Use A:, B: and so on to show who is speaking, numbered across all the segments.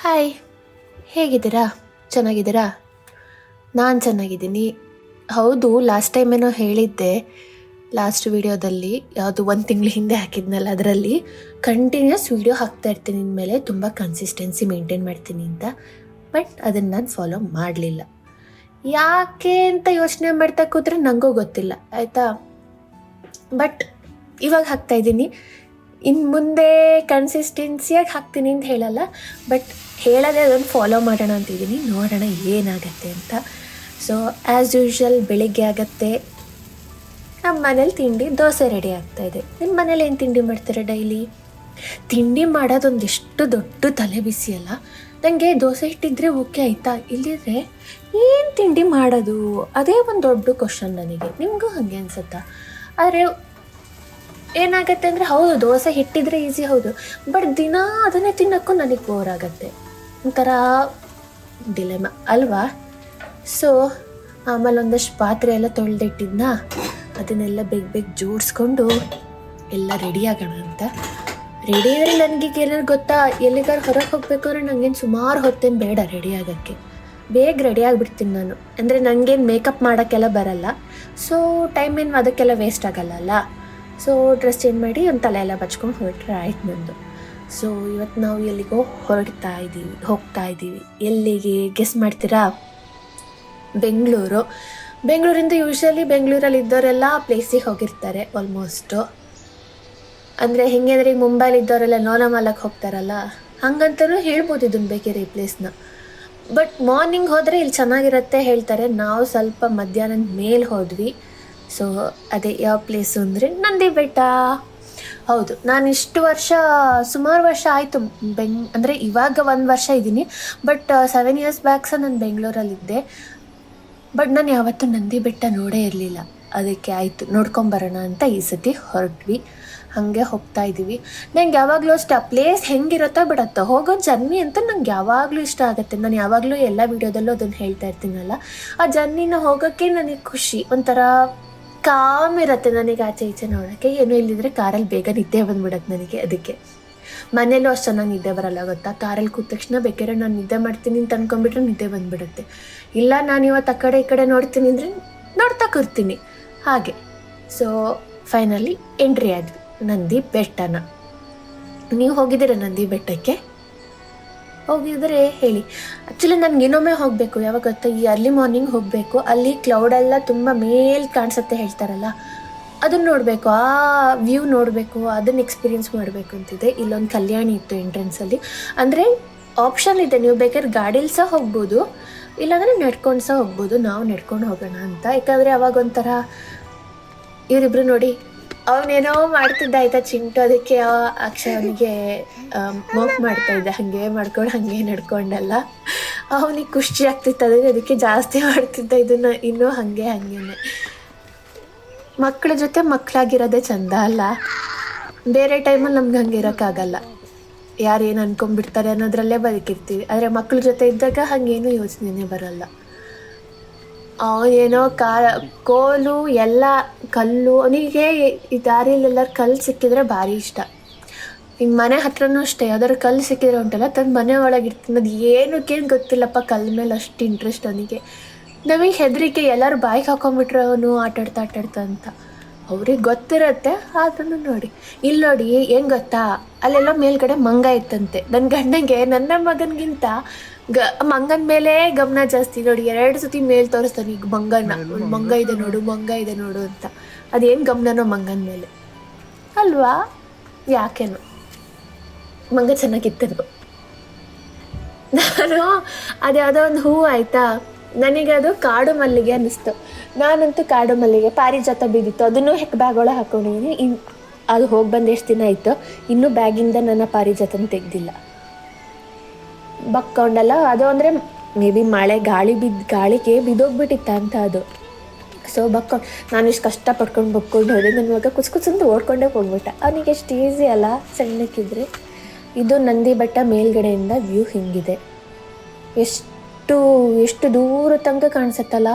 A: Hi, ಹೇಗಿದ್ದೀರಾ? ಚೆನ್ನಾಗಿದ್ದೀರಾ? ನಾನು ಚೆನ್ನಾಗಿದ್ದೀನಿ. ಹೌದು, ಲಾಸ್ಟ್ ಟೈಮ್ ಏನೋ ಹೇಳಿದ್ದೆ, ಲಾಸ್ಟ್ ವಿಡಿಯೋದಲ್ಲಿ ಯಾವುದು 1 ತಿಂಗಳ ಹಿಂದೆ ಹಾಕಿದ್ನಲ್ಲ, ಅದರಲ್ಲಿ ಕಂಟಿನ್ಯೂಸ್ ವೀಡಿಯೋ ಹಾಕ್ತಾ ಇರ್ತೀನಿ ಇನ್ಮೇಲೆ, ತುಂಬ ಕನ್ಸಿಸ್ಟೆನ್ಸಿ ಮೇಂಟೈನ್ ಮಾಡ್ತೀನಿ ಅಂತ. ಬಟ್ ಅದನ್ನು ನಾನು ಫಾಲೋ ಮಾಡಲಿಲ್ಲ. ಯಾಕೆ ಅಂತ ಯೋಚನೆ ಮಾಡ್ತಾ ಕೂತ್ರೆ ನನಗೂ ಗೊತ್ತಿಲ್ಲ, ಆಯಿತಾ. ಬಟ್ ಇವಾಗ ಹಾಕ್ತಾಯಿದ್ದೀನಿ. ಇನ್ನು ಮುಂದೆ ಕನ್ಸಿಸ್ಟೆನ್ಸಿಯಾಗಿ ಹಾಕ್ತೀನಿ ಅಂತ ಹೇಳಲ್ಲ, ಬಟ್ ಹೇಳೋದೇ ಅದನ್ನು ಫಾಲೋ ಮಾಡೋಣ ಅಂತಿದ್ದೀನಿ. ನೋಡೋಣ ಏನಾಗತ್ತೆ ಅಂತ. ಸೊ ಆ್ಯಸ್ ಯೂಶ್ವಲ್ ಬೆಳಿಗ್ಗೆ ಆಗುತ್ತೆ, ನಮ್ಮ ಮನೇಲಿ ತಿಂಡಿ ದೋಸೆ ರೆಡಿ ಆಗ್ತಾಯಿದೆ. ನಿಮ್ಮ ಮನೇಲಿ ಏನು ತಿಂಡಿ ಮಾಡ್ತಾರೆ ಡೈಲಿ? ತಿಂಡಿ ಮಾಡೋದೊಂದಿಷ್ಟು ದೊಡ್ಡ ತಲೆ ಬಿಸಿ ಅಲ್ಲ. ನನಗೆ ದೋಸೆ ಹಿಟ್ಟಿದ್ರೆ ಓಕೆ ಆಯಿತಾ, ಇಲ್ಲಿದ್ರೆ ಏನು ತಿಂಡಿ ಮಾಡೋದು ಅದೇ ಒಂದು ದೊಡ್ಡ ಕ್ವಶನ್ ನನಗೆ. ನಿಮಗೂ ಹಾಗೆ ಅನ್ಸುತ್ತಾ? ಆದರೆ ಏನಾಗತ್ತೆ ಅಂದರೆ, ಹೌದು ದೋಸೆ ಹಿಟ್ಟಿದ್ರೆ ಈಸಿ, ಹೌದು, ಬಟ್ ದಿನ ಅದನ್ನೇ ತಿನ್ನೋಕ್ಕೂ ನನಗೆ ಬೋರ್ ಆಗುತ್ತೆ, ಒಂಥರ ಡಿಲೆಮ ಅಲ್ವಾ. ಸೊ ಆಮೇಲೆ ಒಂದಷ್ಟು ಪಾತ್ರೆ ಎಲ್ಲ ತೊಳೆದಿಟ್ಟಿದ್ನ, ಅದನ್ನೆಲ್ಲ ಬೇಗ ಜೋಡಿಸ್ಕೊಂಡು ಎಲ್ಲ ರೆಡಿ ಆಗೋಣ ಅಂತ. ರೆಡಿ ಆದರೆ ನನಗೀಗ ಏನಾದ್ರು ಗೊತ್ತಾ, ಎಲ್ಲಿಗಾರು ಹೊರಗೆ ಹೋಗಬೇಕು ಅಂದರೆ ನನಗೇನು ಸುಮಾರು ಹೊತ್ತೇನು ಬೇಡ ರೆಡಿ ಆಗೋಕ್ಕೆ. ಬೇಗ ರೆಡಿ ಆಗಿಬಿಡ್ತೀನಿ ನಾನು. ಅಂದರೆ ನನಗೇನು ಮೇಕಪ್ ಮಾಡೋಕ್ಕೆಲ್ಲ ಬರಲ್ಲ, ಸೊ ಟೈಮ್ ಏನು ಅದಕ್ಕೆಲ್ಲ ವೇಸ್ಟ್ ಆಗಲ್ಲ. ಸೊ ಡ್ರೆಸ್ ಚೇಂಜ್ ಮಾಡಿ ಒಂದು ತಲೆ ಎಲ್ಲ ಬಚ್ಕೊಂಡು ಹೊರಟ್ರೆ ಆಯ್ತು ನಂದು. ಸೊ ಇವತ್ತು ನಾವು ಎಲ್ಲಿಗೋ ಹೋಗ್ತಾ ಇದ್ದೀವಿ. ಎಲ್ಲಿಗೆ ಗೆಸ್ ಮಾಡ್ತೀರಾ? ಬೆಂಗಳೂರಿಂದ ಯೂಶ್ವಲಿ ಬೆಂಗಳೂರಲ್ಲಿ ಇದ್ದವರೆಲ್ಲ ಪ್ಲೇಸಿಗೆ ಹೋಗಿರ್ತಾರೆ ಆಲ್ಮೋಸ್ಟು. ಅಂದರೆ ಹೆಂಗೆ ಅಂದರೆ, ಈಗ ಮುಂಬೈಲಿ ಇದ್ದವರೆಲ್ಲ ಲೋನಾವಾಲಕ್ಕೆ ಹೋಗ್ತಾರಲ್ಲ, ಹಂಗಂತಲೂ ಹೇಳ್ಬೋದು ಇದನ್ನು ಬೇಕಿದ್ರೆ ಈ ಪ್ಲೇಸ್ನ. ಬಟ್ ಮಾರ್ನಿಂಗ್ ಹೋದರೆ ಇಲ್ಲಿ ಚೆನ್ನಾಗಿರುತ್ತೆ ಹೇಳ್ತಾರೆ. ನಾವು ಸ್ವಲ್ಪ ಮಧ್ಯಾಹ್ನದ ಮೇಲೆ ಹೋದ್ವಿ. ಸೊ ಅದೇ ಯಾವ ಪ್ಲೇಸು ಅಂದರೆ ನಂದಿ ಬೆಟ್ಟ. ಹೌದು, ನಾನು ಸುಮಾರು ವರ್ಷ ಆಯಿತು ಅಂದರೆ ಇವಾಗ 1 ವರ್ಷ ಇದ್ದೀನಿ, ಬಟ್ 7 years ಬ್ಯಾಕ್ ಸಹ ನಾನು ಬೆಂಗಳೂರಲ್ಲಿದ್ದೆ. ಬಟ್ ನಾನು ಯಾವತ್ತೂ ನಂದಿ ಬೆಟ್ಟ ನೋಡೇ ಇರಲಿಲ್ಲ. ಅದಕ್ಕೆ ಆಯಿತು ನೋಡ್ಕೊಂಬರೋಣ ಅಂತ ಈ ಸತಿ ಹೊರಟ್ವಿ. ಹಾಗೆ ಹೋಗ್ತಾ ಇದ್ದೀವಿ. ನಂಗೆ ಯಾವಾಗಲೂ ಅಷ್ಟೇ ಆ ಪ್ಲೇಸ್ ಹೆಂಗಿರುತ್ತೋ ಬಿಡುತ್ತೋ, ಹೋಗೋ ಜರ್ನಿ ಅಂತ ನಂಗೆ ಯಾವಾಗಲೂ ಇಷ್ಟ ಆಗುತ್ತೆ. ನಾನು ಯಾವಾಗಲೂ ಎಲ್ಲ ವೀಡಿಯೋದಲ್ಲೂ ಅದನ್ನು ಹೇಳ್ತಾ ಇರ್ತೀನಲ್ಲ, ಆ ಜರ್ನಿನ ಹೋಗೋಕ್ಕೆ ನನಗೆ ಖುಷಿ, ಒಂಥರ ಕಾಮ್ ಇರುತ್ತೆ ನನಗೆ. ಆಚೆ ಈಚೆ ನೋಡೋಕ್ಕೆ ಏನೂ ಇಲ್ಲಿದ್ರೆ ಕಾರಲ್ಲಿ ಬೇಗ ನಿದ್ದೆ ಬಂದುಬಿಡತ್ತೆ ನನಗೆ. ಅದಕ್ಕೆ ಮನೇಲೂ ಅಷ್ಟು ಚೆನ್ನಾಗಿ ನಿದ್ದೆ ಬರಲ್ಲ ಗೊತ್ತಾ. ಕಾರಲ್ಲಿ ಕೂತ ತಕ್ಷಣ ಬೇಕಾದ್ರೆ ನಾನು ನಿದ್ದೆ ಮಾಡ್ತೀನಿ ಅಂತ ಅಂದ್ಕೊಂಡ್ಬಿಟ್ರೆ ನಿದ್ದೆ ಬಂದುಬಿಡುತ್ತೆ. ಇಲ್ಲ ನಾನು ಇವತ್ತು ಆ ಕಡೆ ಈ ಕಡೆ ನೋಡ್ತೀನಿ ಅಂದರೆ ನೋಡ್ತಾ ಕೂರ್ತೀನಿ ಹಾಗೆ. ಸೊ ಫೈನಲಿ ಎಂಟ್ರಿ ಆದ್ವಿ ನಂದಿ ಬೆಟ್ಟನ. ನೀವು ಹೋಗಿದ್ದೀರಾ ನಂದಿ ಬೆಟ್ಟಕ್ಕೆ? ಹೋಗಿದ್ರೆ ಹೇಳಿ. ಆ್ಯಕ್ಚುಲಿ ನನಗೆ ಇನ್ನೊಮ್ಮೆ ಹೋಗಬೇಕು. ಯಾವಾಗ ಗೊತ್ತಾ, ಈ ಅರ್ಲಿ ಮಾರ್ನಿಂಗ್ ಹೋಗಬೇಕು. ಅಲ್ಲಿ ಕ್ಲೌಡೆಲ್ಲ ತುಂಬ ಮೇಲ್ ಕಾಣಿಸುತ್ತೆ ಹೇಳ್ತಾರಲ್ಲ, ಅದನ್ನು ನೋಡಬೇಕು, ಆ ವ್ಯೂ ನೋಡಬೇಕು, ಅದನ್ನು ಎಕ್ಸ್ಪೀರಿಯೆನ್ಸ್ ಮಾಡಬೇಕು ಅಂತಿದೆ. ಇಲ್ಲೊಂದು ಕಲ್ಯಾಣಿ ಇತ್ತು ಎಂಟ್ರೆನ್ಸಲ್ಲಿ. ಅಂದರೆ ಆಪ್ಷನ್ ಇದೆ, ನೀವು ಬೇಕಾದ್ರೆ ಗಾಡೀಲಿ ಸಹ ಹೋಗ್ಬೋದು, ಇಲ್ಲಾಂದರೆ ನಡ್ಕೊಂಡು ಸಹ ಹೋಗ್ಬೋದು. ನಾವು ನಡ್ಕೊಂಡು ಹೋಗೋಣ ಅಂತ. ಯಾಕಂದರೆ ಅವಾಗ ಒಂಥರ ಇವರಿಬ್ರು ನೋಡಿ, ಅವನೇನೋ ಮಾಡ್ತಿದ್ದ ಆಯಿತಾ ಚಿಂಟು, ಅದಕ್ಕೆ ಅಕ್ಷಯನಿಗೆ ಮಾಫ್ ಮಾಡ್ತಾಯಿದ್ದ, ಹಾಗೆ ಮಾಡ್ಕೊಂಡು ಹಾಗೆ ನಡ್ಕೊಂಡಲ್ಲ. ಅವನಿಗೆ ಖುಷಿ ಆಗ್ತಿತ್ತು, ಅದಕ್ಕೆ ಜಾಸ್ತಿ ಮಾಡ್ತಿದ್ದ ಇದನ್ನು ಇನ್ನೂ ಹಾಗೇನೆ. ಮಕ್ಕಳ ಜೊತೆ ಮಕ್ಕಳಾಗಿರೋದೇ ಚಂದ ಅಲ್ಲ. ಬೇರೆ ಟೈಮಲ್ಲಿ ನಮ್ಗೆ ಹಂಗೆ ಇರೋಕ್ಕಾಗಲ್ಲ, ಯಾರು ಏನು ಅನ್ಕೊಂಡ್ಬಿಡ್ತಾರೆ ಅನ್ನೋದ್ರಲ್ಲೇ ಬದುಕಿರ್ತೀವಿ. ಆದರೆ ಮಕ್ಕಳ ಜೊತೆ ಇದ್ದಾಗ ಹಾಗೇನೂ ಯೋಚನೆನೇ ಬರಲ್ಲ. ಅವನೇನೋ ಕೋಲು ಎಲ್ಲ ಕಲ್ಲು, ಅವನಿಗೆ ಈ ದಾರಿಯಲ್ಲೆಲ್ಲರೂ ಕಲ್ಲು ಸಿಕ್ಕಿದ್ರೆ ಭಾರಿ ಇಷ್ಟ. ಹಿಂಗೆ ಮನೆ ಹತ್ರನೂ ಅಷ್ಟೇ, ಯಾವ್ದಾದ್ರು ಕಲ್ಲು ಸಿಕ್ಕಿದ್ರೆ ಉಂಟಲ್ಲ, ತನ್ನ ಮನೆ ಒಳಗೆ ಇರ್ತೀನಿ. ಅದು ಏನಕ್ಕೇನು ಗೊತ್ತಿಲ್ಲಪ್ಪ, ಕಲ್ಲು ಮೇಲೆ ಅಷ್ಟು ಇಂಟ್ರೆಸ್ಟ್ ಅವನಿಗೆ. ನಮಗೆ ಹೆದರಿಕೆ, ಎಲ್ಲರೂ ಬಾಯಿಗೆ ಹಾಕೊಂಡ್ಬಿಟ್ರೆ ಅವನು ಆಟಾಡ್ತಾ ಅಂತ. ಅವ್ರಿಗೆ ಗೊತ್ತಿರತ್ತೆ. ಆದ್ರೂ ನೋಡಿ, ಇಲ್ಲಿ ನೋಡಿ ಹೆಂಗೆ ಗೊತ್ತಾ, ಅಲ್ಲೆಲ್ಲ ಮೇಲ್ಗಡೆ ಮಂಗ ಇತ್ತಂತೆ. ನನ್ನ ಗಂಡಂಗೆ ನನ್ನ ಮಗನಿಗಿಂತ ಮಂಗನ ಮೇಲೆ ಗಮನ ಜಾಸ್ತಿ. ನೋಡಿ 2 ಸತಿ ಮೇಲೆ ತೋರಿಸ್ತಾನೆ ಈಗ ಮಂಗನ, ಮಂಗ ಇದೆ ನೋಡು ಅಂತ. ಅದೇನು ಗಮನನೋ ಮಂಗನ ಮೇಲೆ ಅಲ್ವಾ, ಯಾಕೆನೋ ಮಂಗ ಚೆನ್ನಾಗಿತ್ತೇನೋ. ನಾನು ಅದ್ಯಾವುದೋ ಒಂದು ಹೂವು ಆಯಿತಾ, ನನಗೆ ಅದು ಕಾಡು ಮಲ್ಲಿಗೆ ಅನ್ನಿಸ್ತು. ನಾನಂತೂ ಕಾಡು ಮಲ್ಲಿಗೆ ಪಾರಿಜಾತ ಬಿದ್ದಿತ್ತು, ಅದನ್ನು ಬ್ಯಾಗ್ ಒಳಗೆ ಹಾಕೊಂಡಿದ್ದೀನಿ. ಅದು ಹೋಗಿ ಬಂದು ಎಷ್ಟು ದಿನ ಆಯಿತು, ಇನ್ನೂ ಬ್ಯಾಗಿಂದ ನನ್ನ ಪಾರಿಜಾತನ ತೆಗೆದಿಲ್ಲ. ಬಕ್ಕೊಂಡಲ್ಲ ಅದು, ಅಂದರೆ ಮೇ ಬಿ ಗಾಳಿಗೆ ಬಿದ್ದೋಗ್ಬಿಟ್ಟಿತ್ತ ಅಂತ ಅದು. ಸೊ ನಾನು ಇಷ್ಟು ಕಷ್ಟಪಟ್ಕೊಂಡು ಬಕ್ಕೊಂಡು ಹೋದೆ. ನನ್ನ ಮಗ ಕುಚ್ಕುಚ್ಚಂತ ಓಡ್ಕೊಂಡೇ ಹೋಗ್ಬಿಟ್ಟ. ಅವನಿಗೆ ಎಷ್ಟು ಈಸಿ ಅಲ್ಲ ಸಣ್ಣಕ್ಕಿದ್ರೆ. ಇದು ನಂದಿ ಬೆಟ್ಟ ಮೇಲ್ಗಡೆಯಿಂದ ವ್ಯೂ ಹಿಂಗಿದೆ. ಎಷ್ಟು ದೂರ ತನಕ ಕಾಣಿಸುತ್ತಲ್ಲ.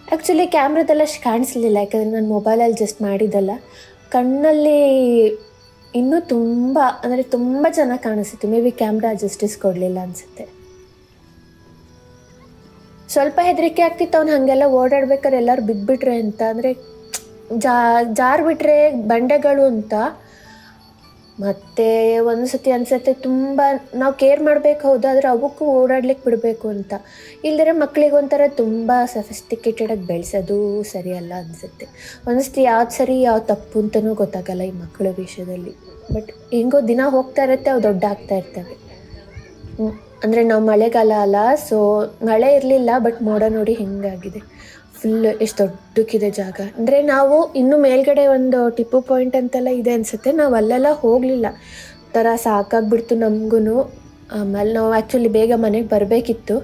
A: ಆ್ಯಕ್ಚುಲಿ ಕ್ಯಾಮ್ರಾದೆಲ್ಲ ಕಾಣಿಸ್ಲಿಲ್ಲ, ಯಾಕಂದರೆ ನಾನು ಮೊಬೈಲಲ್ಲಿ ಜಸ್ಟ್ ಮಾಡಿದ್ದಲ್ಲ. ಕಣ್ಣಲ್ಲಿ ಇನ್ನೂ ತುಂಬ ಅಂದರೆ ತುಂಬ ಚೆನ್ನಾಗಿ ಕಾಣಿಸುತ್ತೆ. ಮೇ ಬಿ ಕ್ಯಾಮ್ರಾ ಜಸ್ಟಿಸ್ ಕೊಡಲಿಲ್ಲ ಅನಿಸುತ್ತೆ. ಸ್ವಲ್ಪ ಹೆದರಿಕೆ ಆಗ್ತಿತ್ತು ಅವ್ನು ಹಾಗೆಲ್ಲ ಓಡಾಡ್ಬೇಕಾದ್ರೆ ಎಲ್ಲರೂ ಬಿದ್ದುಬಿಟ್ರೆ ಅಂತ, ಅಂದರೆ ಜಾರ್ಬಿಟ್ರೆ ಬಂಡೆಗಳು ಅಂತ. ಮತ್ತು ಒಂದು ಸತಿ ಅನಿಸುತ್ತೆ ತುಂಬ ನಾವು ಕೇರ್ ಮಾಡಬೇಕು, ಹೌದು, ಆದರೆ ಅವಕ್ಕೂ ಓಡಾಡ್ಲಿಕ್ಕೆ ಬಿಡಬೇಕು ಅಂತ. ಇಲ್ದಿರ ಮಕ್ಕಳಿಗೆ ಒಂಥರ ತುಂಬ ಸಫಿಸ್ಟಿಕೇಟೆಡಾಗಿ ಬೆಳೆಸೋದು ಸರಿಯಲ್ಲ ಅನಿಸುತ್ತೆ. ಒಂದೊಂದು ಯಾವ್ದು ಸರಿ ಯಾವ್ದು ತಪ್ಪು ಅಂತಲೂ ಗೊತ್ತಾಗಲ್ಲ ಈ ಮಕ್ಕಳ ವಿಷಯದಲ್ಲಿ. ಬಟ್ ಹೆಂಗೋ ದಿನ ಹೋಗ್ತಾ ಇರುತ್ತೆ, ಅವು ದೊಡ್ಡ ಆಗ್ತಾ ಇರ್ತವೆ. ಅಂದರೆ ನಾವು ಮಳೆಗಾಲ ಅಲ್ಲ, ಸೊ ಮಳೆ ಇರಲಿಲ್ಲ, ಬಟ್ ಮೋಡ ನೋಡಿ ಹೆಂಗಾಗಿದೆ. ಫುಲ್ ಎಷ್ಟು ದೊಡ್ಡಕ್ಕಿದೆ ಜಾಗ. ಅಂದರೆ ನಾವು ಇನ್ನೂ ಮೇಲ್ಗಡೆ ಒಂದು ಟಿಪ್ಪು ಪಾಯಿಂಟ್ ಅಂತೆಲ್ಲ ಇದೆ ಅನಿಸುತ್ತೆ, ನಾವು ಅಲ್ಲೆಲ್ಲ ಹೋಗಲಿಲ್ಲ. ಥರ ಸಾಕಾಗ್ಬಿಡ್ತು ನಮಗೂ. ಆಮೇಲೆ ನಾವು ಆ್ಯಕ್ಚುಲಿ ಬೇಗ ಮನೆಗೆ ಬರಬೇಕಿತ್ತು,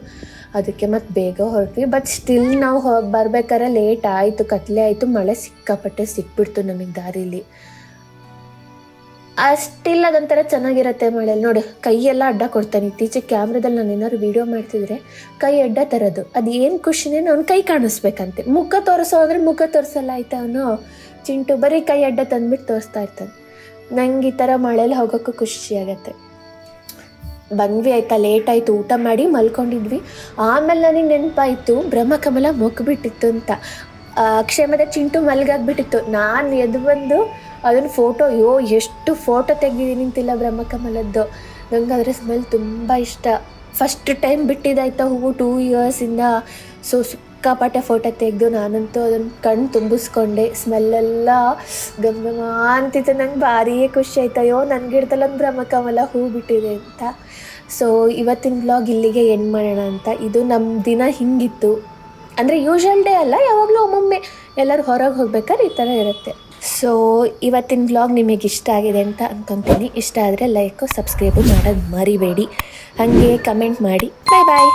A: ಅದಕ್ಕೆ ಮತ್ತೆ ಬೇಗ ಹೊರಟ್ವಿ. ಬಟ್ ಸ್ಟಿಲ್ ನಾವು ಬರ್ಬೇಕಾದ್ರೆ ಲೇಟ್ ಆಯಿತು, ಕತ್ಲೆ ಆಯಿತು, ಮಳೆ ಸಿಕ್ಕಾಪಟ್ಟೆ ಸಿಕ್ಬಿಡ್ತು ನಮಗೆ ದಾರಿಲಿ. ಸ್ಟಿಲ್ ಅದೊಂಥರ ಚೆನ್ನಾಗಿರುತ್ತೆ ಮಳೆಯಲ್ಲಿ. ನೋಡಿ, ಕೈಯೆಲ್ಲ ಅಡ್ಡ ಕೊಡ್ತಾನೆ. ಇತ್ತೀಚೆಗೆ ಕ್ಯಾಮ್ರಾದಲ್ಲಿ ನಾನು ಏನಾದ್ರು ವೀಡಿಯೋ ಮಾಡ್ತಿದ್ರೆ ಕೈ ಅಡ್ಡ ತರೋದು, ಅದು ಏನು ಖುಷಿನೇ, ಅವ್ನು ಕೈ ಕಾಣಿಸ್ಬೇಕಂತೆ. ಮುಖ ತೋರಿಸೋ ಅಂದರೆ ಮುಖ ತೋರಿಸಲ್ಲ ಆಯ್ತಾ, ಅವನು ಚಿಂಟು ಬರೀ ಕೈ ಅಡ್ಡ ತಂದ್ಬಿಟ್ಟು ತೋರಿಸ್ತಾ ಇರ್ತಾನೆ. ನಂಗೆ ಈ ಥರ ಮಳೆಯಲ್ಲಿ ಹೋಗೋಕ್ಕೂ ಖುಷಿ ಆಗತ್ತೆ. ಬಂದ್ವಿ ಆಯಿತಾ, ಲೇಟ್ ಆಯಿತು, ಊಟ ಮಾಡಿ ಮಲ್ಕೊಂಡಿದ್ವಿ. ಆಮೇಲೆ ನನಗೆ ನೆನಪಾಯಿತು ಬ್ರಹ್ಮಕಮಲ ಮೊಗ್ಬಿಟ್ಟಿತ್ತು ಅಂತ. ಅಕ್ಷಯ್ ಮತ್ತು ಚಿಂಟು ಮಲ್ಗಾಗ್ಬಿಟ್ಟಿತ್ತು. ನಾನು ಎದ್ದು ಬಂದು ಅದನ್ನು ಫೋಟೋ, ಎಷ್ಟು ಫೋಟೋ ತೆಗ್ದಿದ್ದೀನಿ ಅಂತಿಲ್ಲ ಬ್ರಹ್ಮಕಮಲದ್ದು. ನಂಗೆ ಅದರ ಸ್ಮೆಲ್ ತುಂಬ ಇಷ್ಟ. ಫಸ್ಟ್ ಟೈಮ್ ಬಿಟ್ಟಿದ್ದಾಯ್ತಾ ಹೂವು 2 ಇಯರ್ಸಿಂದ. ಸೊ ಸಿಕ್ಕಾಪಟ್ಟೆ ಫೋಟೋ ತೆಗೆದು ನಾನಂತೂ ಅದನ್ನು ಕಣ್ಣು ತುಂಬಿಸ್ಕೊಂಡೆ. ಸ್ಮೆಲ್ಲೆಲ್ಲ ಗಮ ಅಂತಿತ್ತು. ನಂಗೆ ಭಾರಿ ಖುಷಿ ಆಯ್ತು, ಅಯ್ಯೋ ನನ್ನ ಗಿಡದಲ್ಲಿ ಒಂದು ಬ್ರಹ್ಮಕಮಲ ಹೂ ಬಿಟ್ಟಿದೆ ಅಂತ. ಸೊ ಇವತ್ತಿನ ವ್ಲಾಗ್ ಇಲ್ಲಿಗೆ ಎಂಡ್ ಮಾಡೋಣ ಅಂತ. ಇದು ನಮ್ಮ ದಿನ ಹಿಂಗಿತ್ತು. ಅಂದರೆ ಯೂಶ್ವಲ್ ಡೇ ಅಲ್ಲ, ಯಾವಾಗಲೂ ಒಮ್ಮೊಮ್ಮೆ ಎಲ್ಲರೂ ಹೊರಗೆ ಹೋಗ್ಬೇಕಾದ್ರೆ ಈ ಥರ ಇರುತ್ತೆ. ಸೊ ಇವತ್ತಿನ ವ್ಲಾಗ್ ನಿಮಗೆ ಇಷ್ಟ ಆಗಿದೆ ಅಂತ ಅಂದ್ಕೊತೀನಿ. ಇಷ್ಟ ಆದರೆ ಲೈಕು ಸಬ್ಸ್ಕ್ರೈಬು ಮಾಡೋದು ಮರಿಬೇಡಿ. ಹಾಗೆ ಕಮೆಂಟ್ ಮಾಡಿ. ಬಾಯ್ ಬಾಯ್.